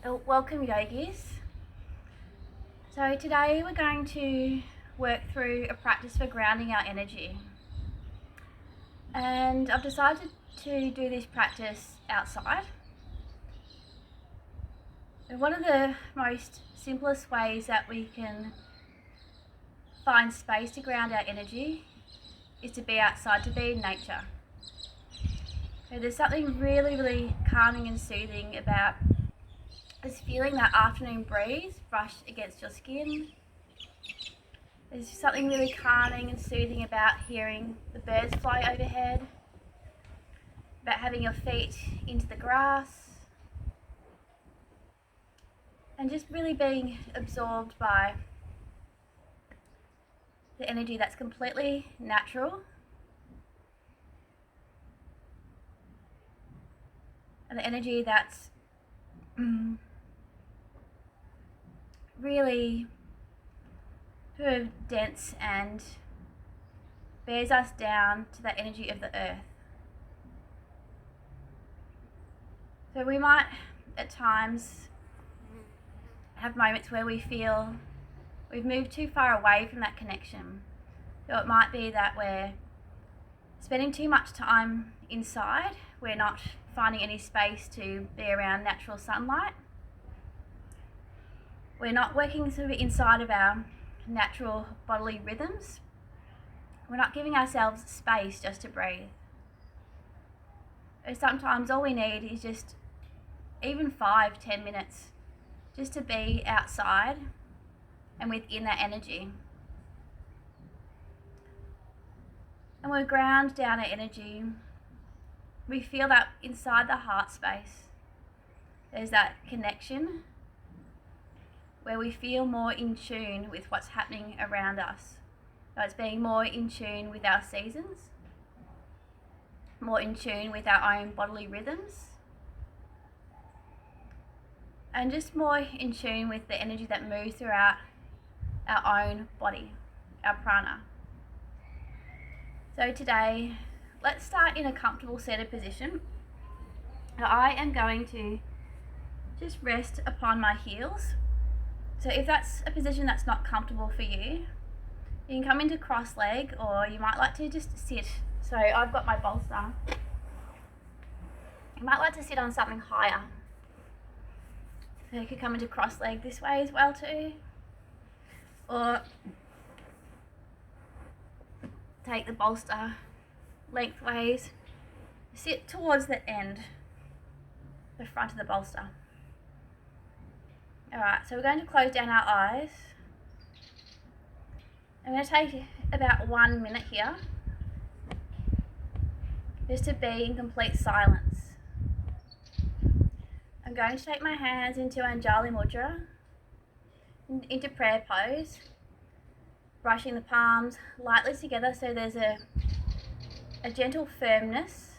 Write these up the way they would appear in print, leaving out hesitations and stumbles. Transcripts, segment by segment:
Welcome, yogis. So today we're going to work through a practice for grounding our energy. And I've decided to do this practice outside. And one of the most simplest ways that we can find space to ground our energy is to be outside, to be in nature. So there's something really calming and soothing about just feeling that afternoon breeze brush against your skin. There's something really calming and soothing about hearing the birds fly overhead, about having your feet into the grass, and just really being absorbed by the energy that's completely natural and the energy that's really sort of dense and bears us down to the energy of the earth. So we might at times have moments where we feel we've moved too far away from that connection. So it might be that we're spending too much time inside, we're not finding any space to be around natural sunlight. We're not working sort of inside of our natural bodily rhythms. We're not giving ourselves space just to breathe. So sometimes all we need is just even 5-10 minutes just to be outside and within that energy. And we ground down our energy. We feel that inside the heart space, there's that connection where we feel more in tune with what's happening around us. So it's being more in tune with our seasons, more in tune with our own bodily rhythms, and just more in tune with the energy that moves throughout our own body, our prana. So today, let's start in a comfortable seated position. Now I am going to just rest upon my heels. So if that's a position that's not comfortable for you, you can come into cross leg, or you might like to just sit. So I've got my bolster. You might like to sit on something higher. So you could come into cross leg this way as well too. Or take the bolster lengthways, sit towards the end, the front of the bolster. Alright, so we're going to close down our eyes. I'm going to take about 1 minute here, just to be in complete silence. I'm going to take my hands into Anjali Mudra, into prayer pose, brushing the palms lightly together so there's a gentle firmness.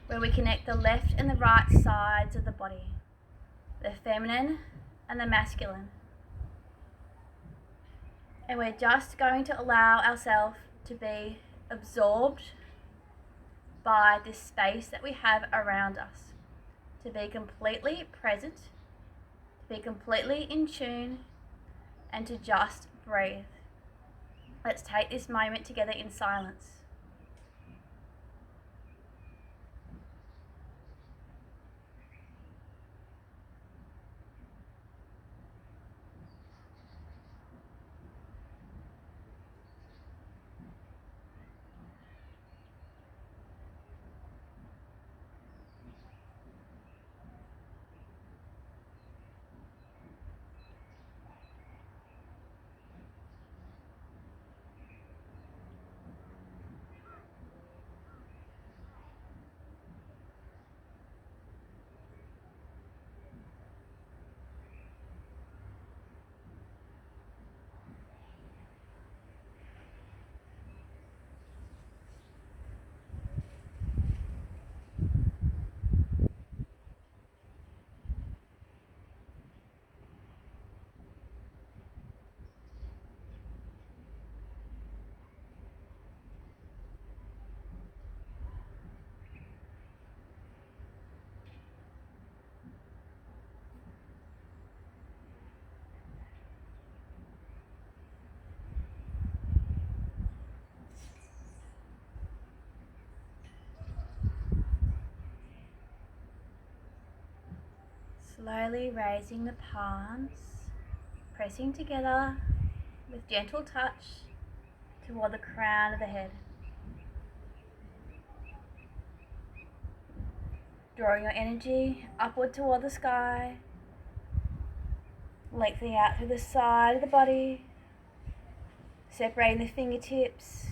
Where we connect the left and the right sides of the body, the feminine and the masculine. And we're just going to allow ourselves to be absorbed by this space that we have around us, to be completely present, to be completely in tune, and to just breathe. Let's take this moment together in silence. Slowly raising the palms, pressing together with gentle touch toward the crown of the head. Drawing your energy upward toward the sky, lengthening out through the side of the body, separating the fingertips,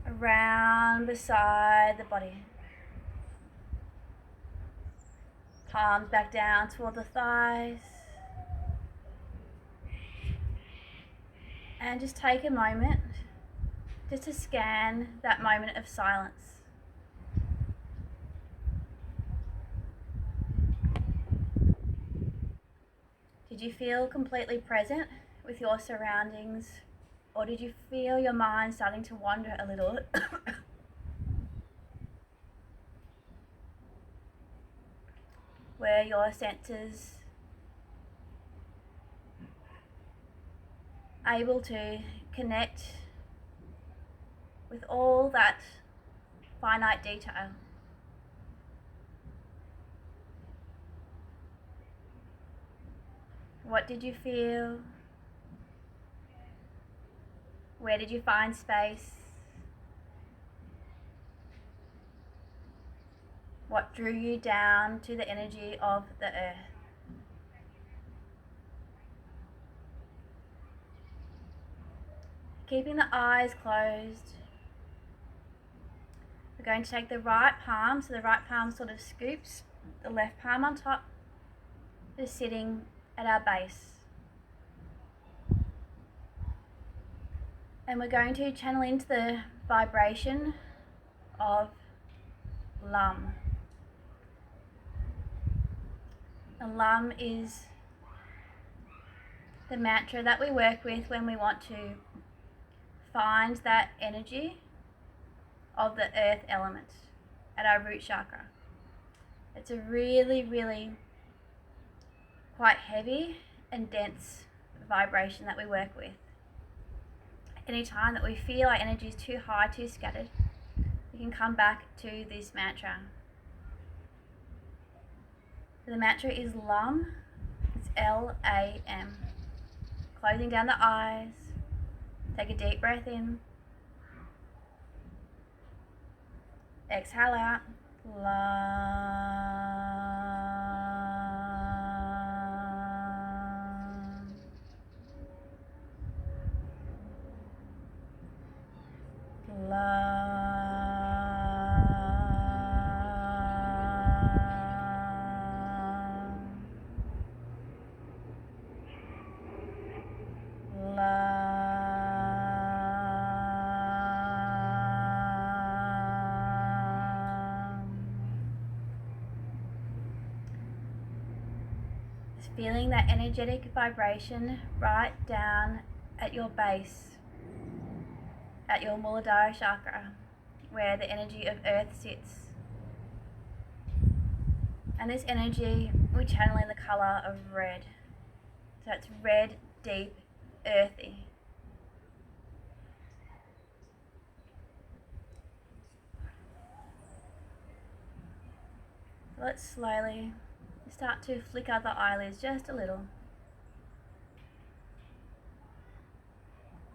around beside the body. Palms back down toward the thighs. And just take a moment just to scan that moment of silence. Did you feel completely present with your surroundings, or did you feel your mind starting to wander a little? Where your senses able to connect with all that finite detail? What did you feel? Where did you find space? What drew you down to the energy of the earth? Keeping the eyes closed, we're going to take the right palm, so the right palm sort of scoops, the left palm on top, is sitting at our base. And we're going to channel into the vibration of Lam. And Lam is the mantra that we work with when we want to find that energy of the earth element at our root chakra. It's a really, really quite heavy and dense vibration that we work with. Anytime that we feel our energy is too high, too scattered, we can come back to this mantra. The mantra is Lam. It's L-A-M. Closing down the eyes. Take a deep breath in. Exhale out. Lam. Feeling that energetic vibration right down at your base, at your Muladhara chakra, where the energy of earth sits. And this energy we channel in the colour of red. So it's red, deep, earthy. So let's slowly start to flicker the eyelids just a little.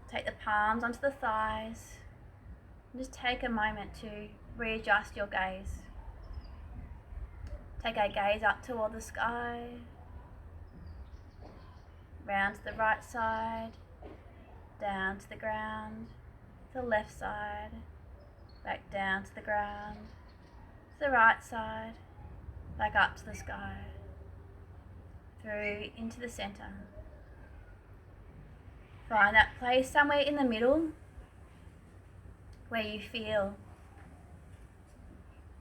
Take the palms onto the thighs and just take a moment to readjust your gaze. Take our gaze up toward the sky, round to the right side, down to the ground, to the left side, back down to the ground, to the right side, back up to the sky, through into the center. Find that place somewhere in the middle where you feel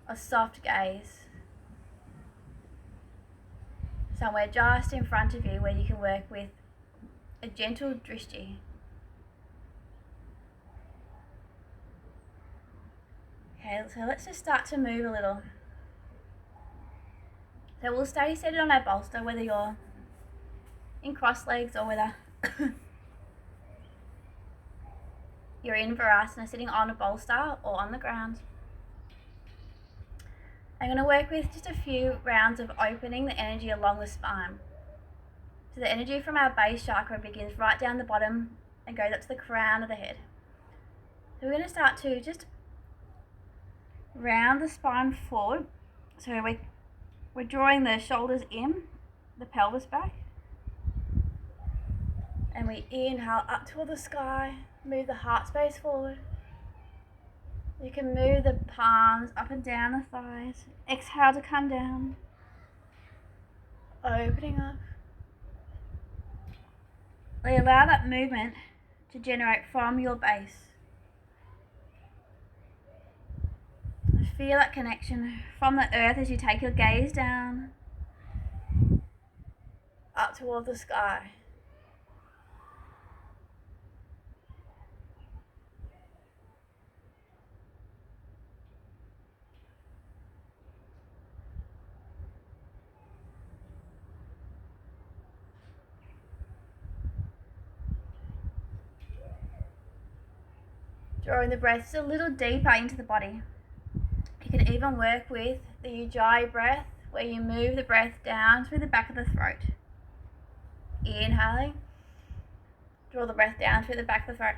a soft gaze. Somewhere just in front of you where you can work with a gentle drishti. Okay, so let's just start to move a little. So we'll stay seated on our bolster, whether you're in cross legs or whether you're in Virasana sitting on a bolster or on the ground. I'm going to work with just a few rounds of opening the energy along the spine. So the energy from our base chakra begins right down the bottom and goes up to the crown of the head. So we're going to start to just round the spine forward. So we're drawing the shoulders in, the pelvis back. And we inhale up toward the sky, move the heart space forward. You can move the palms up and down the thighs. Exhale to come down. Opening up. We allow that movement to generate from your base. Feel that connection from the earth as you take your gaze down, up toward the sky. Drawing the breath just a little deeper into the body. You can even work with the ujjayi breath, where you move the breath down through the back of the throat. Inhaling, draw the breath down through the back of the throat.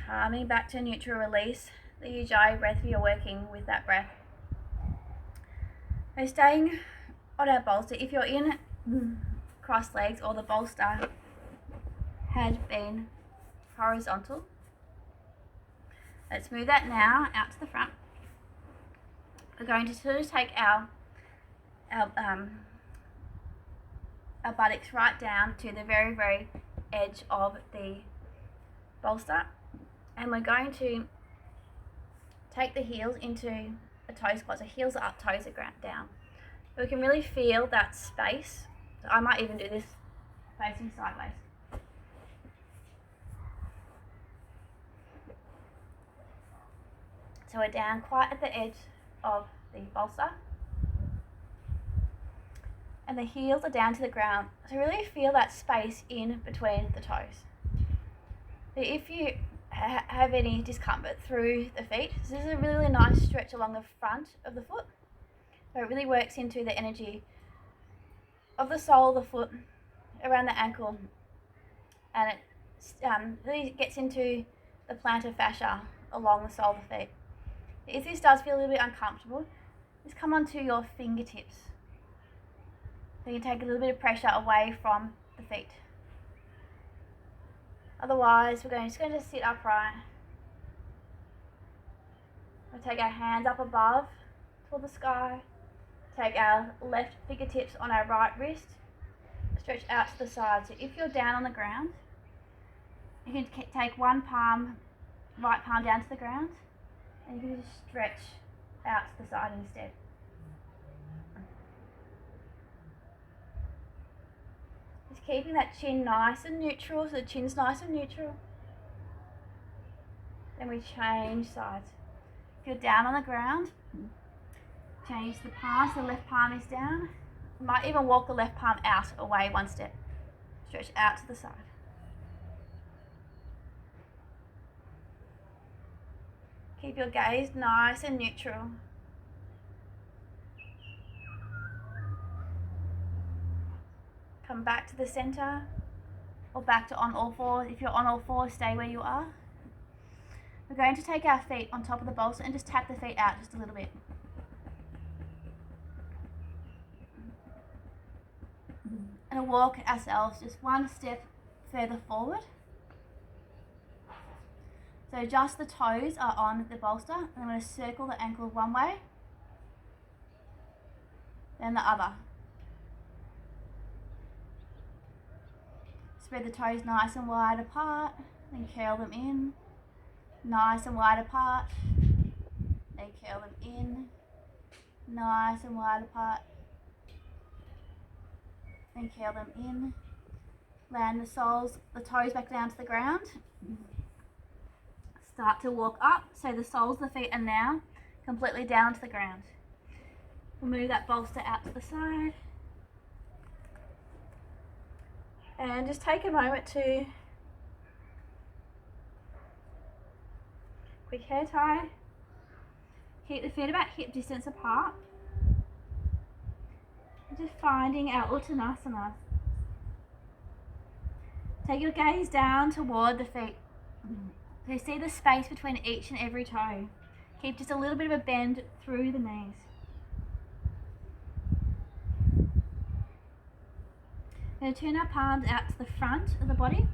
Calming back to neutral, release the ujjayi breath if you're working with that breath. Now staying on our bolster, if you're in crossed legs or the bolster had been horizontal, let's move that now out to the front. We're going to sort of take our buttocks right down to the very, very edge of the bolster, and we're going to take the heels into a toe squat. So heels are up, toes are down. We can really feel that space. So I might even do this facing sideways. So we're down quite at the edge of the bolster, and the heels are down to the ground. So really feel that space in between the toes. So if you have any discomfort through the feet, this is a really nice stretch along the front of the foot. So it really works into the energy of the sole of the foot around the ankle, and it really gets into the plantar fascia along the sole of the feet. If this does feel a little bit uncomfortable, just come onto your fingertips. So you take a little bit of pressure away from the feet. Otherwise, we're just going to sit upright. We'll take our hands up above toward the sky. Take our left fingertips on our right wrist. Stretch out to the side. So if you're down on the ground, you can take one palm, right palm down to the ground, and you can just stretch out to the side instead. Just keeping that chin nice and neutral, so the chin's nice and neutral. Then we change sides. If you're down on the ground, change the palm, so the left palm is down. You might even walk the left palm out, away one step. Stretch out to the side. Keep your gaze nice and neutral. Come back to the center, or back to on all fours. If you're on all fours, stay where you are. We're going to take our feet on top of the bolster and just tap the feet out just a little bit. And walk ourselves just one step further forward. So just the toes are on the bolster, and I'm going to circle the ankle one way, then the other. Spread the toes nice and wide apart, then curl them in. Nice and wide apart, then curl them in. Nice and wide apart, then curl them in. Land the toes back down to the ground. Start to walk up, so the soles of the feet are now completely down to the ground. We'll move that bolster out to the side. And just take a moment to quick hair tie. Keep the feet about hip distance apart. And just finding our Uttanasana. Take your gaze down toward the feet. So you see the space between each and every toe. Keep just a little bit of a bend through the knees. We're going to turn our palms out to the front of the body.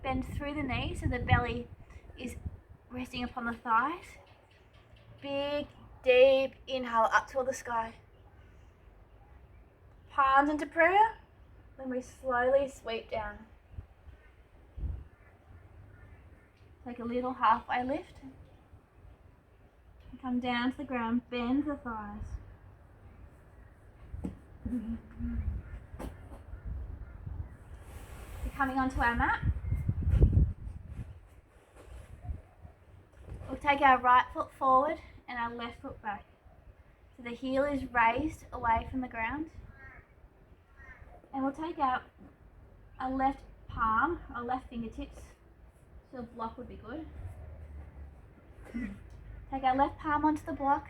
Bend through the knees so the belly is resting upon the thighs. Big, deep inhale up toward the sky. Palms into prayer. Then we slowly sweep down. Take a little halfway lift. And come down to the ground, bend the thighs. We're coming onto our mat. We'll take our right foot forward and our left foot back. So the heel is raised away from the ground. And we'll take our left palm, our left fingertips. So a block would be good. Take our left palm onto the block.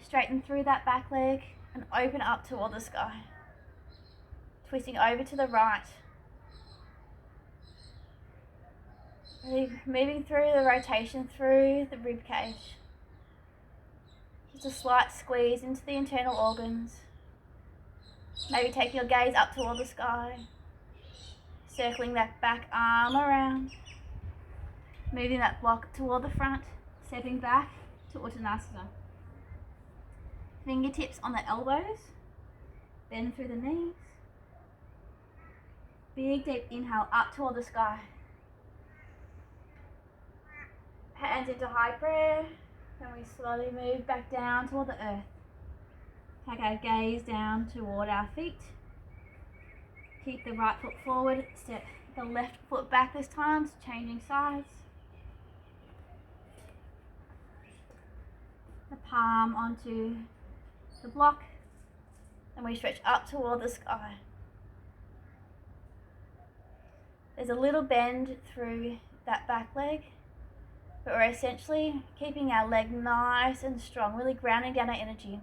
Straighten through that back leg and open up toward the sky. Twisting over to the right. Really moving through the rotation through the rib cage. Just a slight squeeze into the internal organs. Maybe take your gaze up toward the sky. Circling that back arm around. Moving that block toward the front. Stepping back to Uttanasana. Fingertips on the elbows. Bend through the knees. Big deep inhale up toward the sky. Hands into high prayer. Then we slowly move back down toward the earth. Take our gaze down toward our feet. Keep the right foot forward. Step the left foot back this time, so changing sides. The palm onto the block. And we stretch up toward the sky. There's a little bend through that back leg, but we're essentially keeping our leg nice and strong, really grounding down our energy.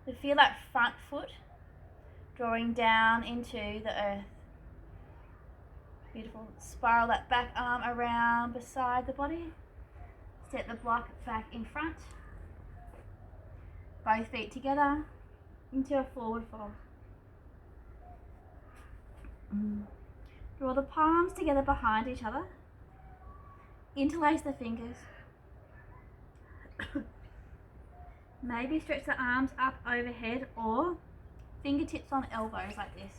We feel that front foot drawing down into the earth. Beautiful. Spiral that back arm around beside the body. Step the block back in front. Both feet together into a forward fold. Draw the palms together behind each other. Interlace the fingers. Maybe stretch the arms up overhead or fingertips on elbows like this.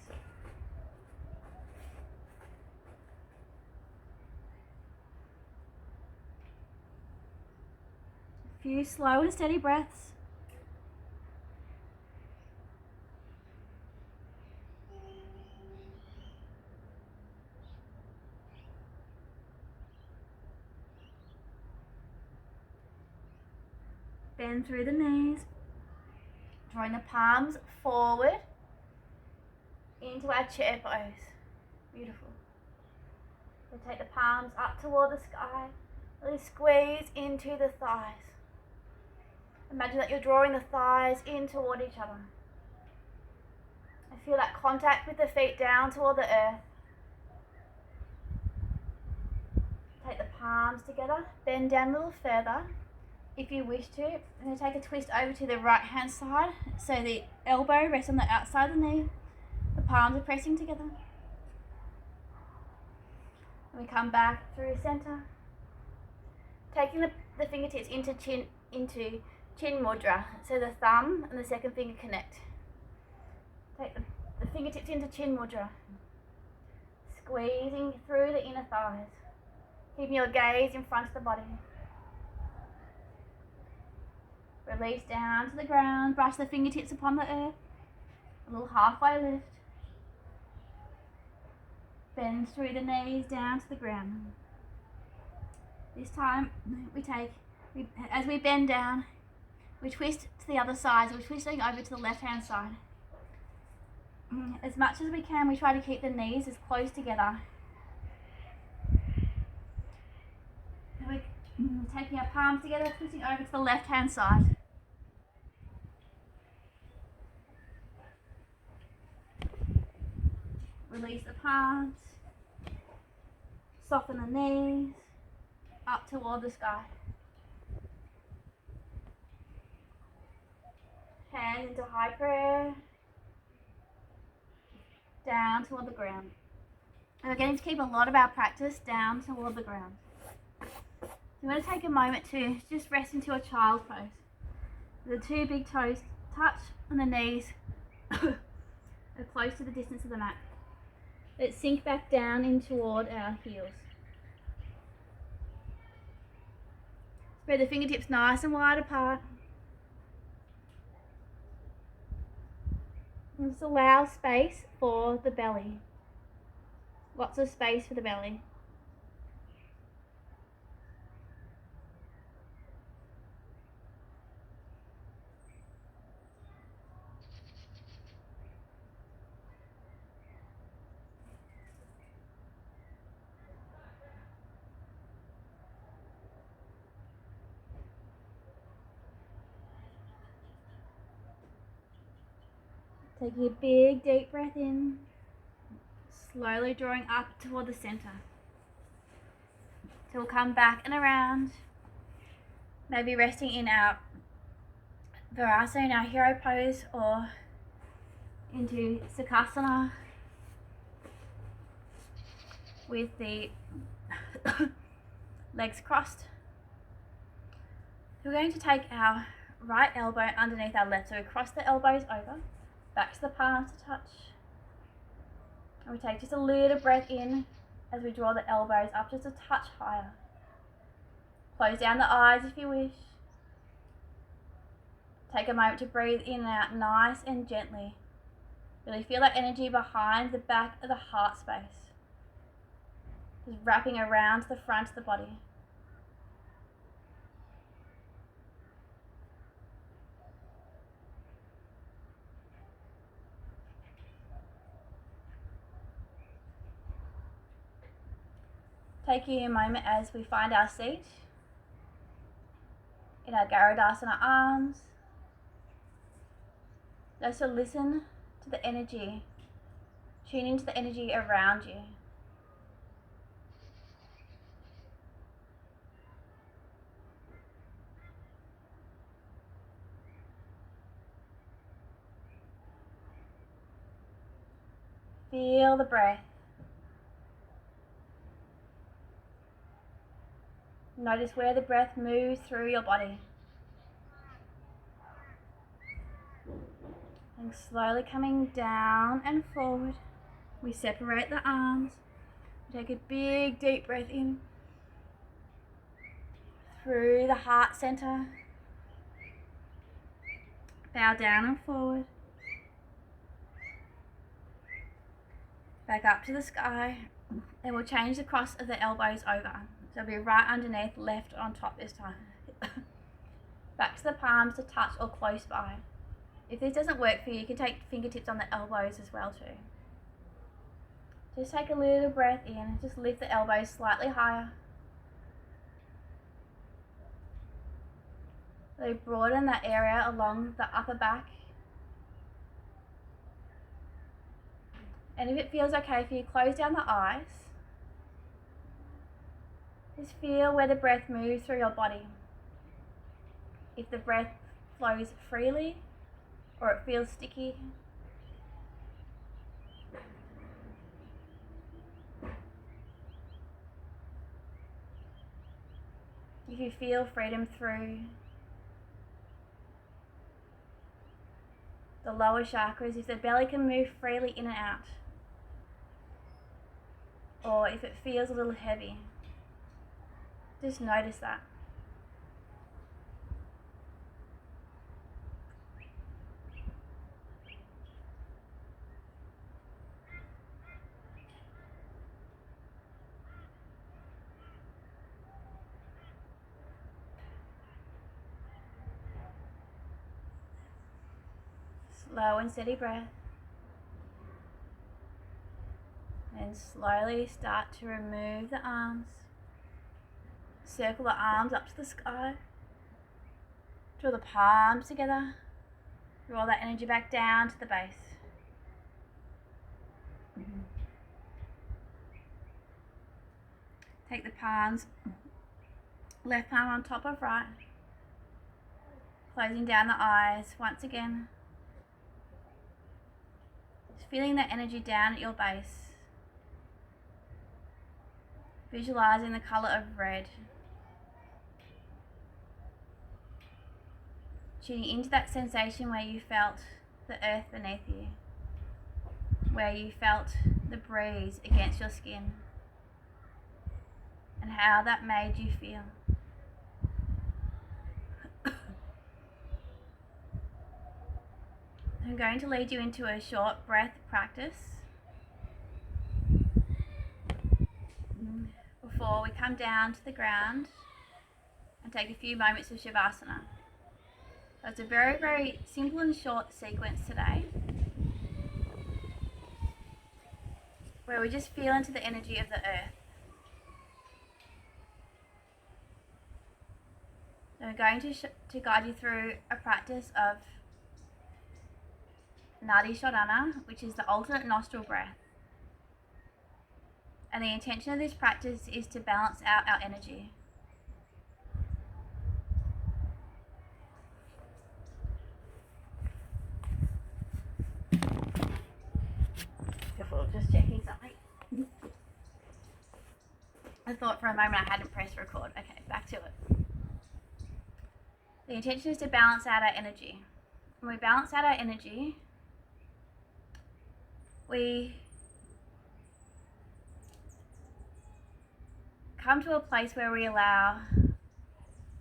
A few slow and steady breaths. Bend through the knees, drawing the palms forward into our chair pose. Beautiful. We'll take the palms up toward the sky, really squeeze into the thighs. Imagine that you're drawing the thighs in toward each other. And feel that contact with the feet down toward the earth. Take the palms together, bend down a little further. If you wish to, I'm going to take a twist over to the right hand side so the elbow rests on the outside of the knee. The palms are pressing together. And we come back through center. Taking the fingertips into chin mudra, so the thumb and the second finger connect. Take the fingertips into chin mudra. Squeezing through the inner thighs. Keeping your gaze in front of the body. Release down to the ground, brush the fingertips upon the earth, a little halfway lift. Bend through the knees down to the ground. This time, as we bend down, We twist to the other side, so we're twisting over to the left-hand side. As much as we can, we try to keep the knees as close together. And we're taking our palms together, twisting over to the left-hand side. Release the palms. Soften the knees. Up toward the sky. Hands into high prayer. Down toward the ground. And we're going to keep a lot of our practice down toward the ground. So we're going to take a moment to just rest into a child's pose. The two big toes touch and the knees are close to the distance of the mat. Let's sink back down in toward our heels. Spread the fingertips nice and wide apart. And just allow space for the belly. Lots of space for the belly. Taking a big deep breath in, slowly drawing up toward the center. So we'll come back and around, maybe resting in our Virasana, in our hero pose, or into Sukhasana with the legs crossed. We're going to take our right elbow underneath our left, so we cross the elbows over. Back to the palms to touch. And we take just a little breath in as we draw the elbows up just a touch higher. Close down the eyes if you wish. Take a moment to breathe in and out nice and gently. Really feel that energy behind the back of the heart space. Just wrapping around to the front of the body. Taking a moment as we find our seat in our Garudasana arms. Just to listen to the energy, tune into the energy around you. Feel the breath. Notice where the breath moves through your body. And slowly coming down and forward, we separate the arms. Take a big deep breath in through the heart center. Bow down and forward. Back up to the sky. And we'll change the cross of the elbows over. So it'll be right underneath, left on top this time. Back to the palms to touch or close by. If this doesn't work for you, you can take fingertips on the elbows as well too. Just take a little breath in, just lift the elbows slightly higher. So broaden that area along the upper back. And if it feels okay for you, close down the eyes. Just feel where the breath moves through your body. If the breath flows freely or it feels sticky. If you feel freedom through the lower chakras, if the belly can move freely in and out, or if it feels a little heavy. Just notice that. Slow and steady breath. And slowly start to remove the arms. Circle the arms up to the sky. Draw the palms together. Draw that energy back down to the base. Take the palms, left palm on top of right. Closing down the eyes once again. Just feeling that energy down at your base. Visualizing the colour of red. Tuning into that sensation where you felt the earth beneath you. Where you felt the breeze against your skin. And how that made you feel. I'm going to lead you into a short breath practice before we come down to the ground and take a few moments of Shavasana. So it's a very, very simple and short sequence today where we just feel into the energy of the earth. So I'm going to guide you through a practice of Nadi Shodhana, which is the alternate nostril breath. And the intention of this practice is to balance out our energy. Just checking something. I thought for a moment I hadn't pressed record. Okay, back to it. The intention is to balance out our energy. When we balance out our energy, we come to a place where we allow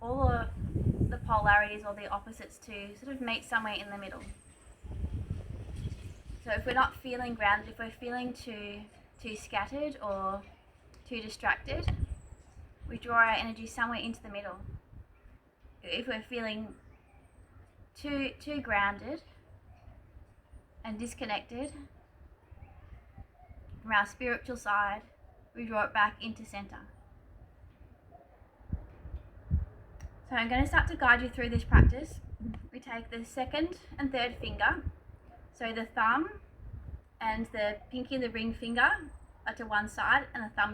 all of the polarities or the opposites to sort of meet somewhere in the middle. So if we're not feeling grounded, if we're feeling too scattered or too distracted, we draw our energy somewhere into the middle. If we're feeling too grounded and disconnected from our spiritual side, we draw it back into center. So I'm going to start to guide you through this practice. We take the second and third finger. So the thumb and the pinky and the ring finger are to one side and the thumb is